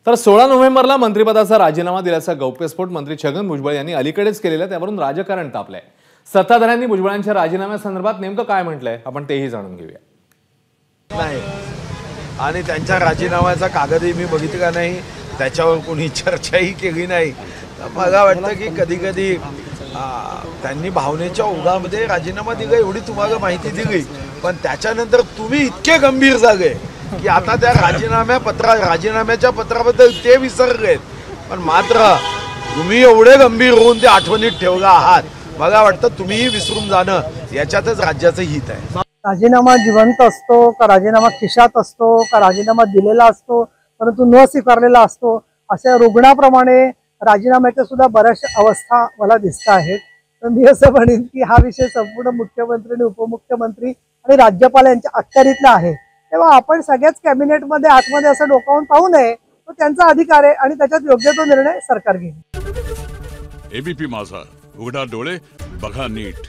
तर 16 नोव्हेंबरला मंत्रिपदाचा राजीनामा दिल्याचा गौप्यस्फोट मंत्री छगन भुजबळ यांनी अलीकडेच केलेला, त्यावरून राजकारण तापलंय। सत्ताधाऱ्यांनी भुजबळांच्या राजीनाम्यासंदर्भात नेमकं काय म्हटलंय आपण तेही जाणून घेऊया। नाही आणि त्यांच्या राजीनाम्याचा कागदही मी बघितला नाही, त्याच्यावर कोणी चर्चाही केली नाही। मला वाटतं की कधी कधी त्यांनी भावनेच्या ओघामध्ये राजीनामा दिला एवढी तुम्हाला माहिती दिली, पण त्याच्यानंतर तुम्ही इतके गंभीर झाले की आता त्या राजीनाम्याच्या पत्राबद्दल ते विसरलेत, पण मात्र तुम्ही एवढे गंभीर होऊन ते आठवणीत ठेवला आहात। मला वाटतं तुम्हीही विसरून जाणं याच्यातच राज्याचं हित आहे। राजीनामा जिवंत असतो का राजीनामा खिशात असतो का राजीनामा दिलेला असतो परंतु न स्वीकारलेला असतो, अशा रुग्णाप्रमाणे राजीनाम्याच्या सुद्धा बऱ्याचशा अवस्था मला दिसत आहेत। तर मी असं म्हणेन की हा विषय संपूर्ण मुख्यमंत्री आणि उपमुख्यमंत्री आणि राज्यपाल यांच्या अखत्यारीतला आहे, तेव्हा आपण सगळ्याच कॅबिनेटमध्ये आतमध्ये असं डोकावून पाहू नये। तो त्यांचा अधिकार आहे आणि त्याच्यात योग्य तो निर्णय सरकार घेईल। एबीपी माझा, उघडा डोळे बघा नीट।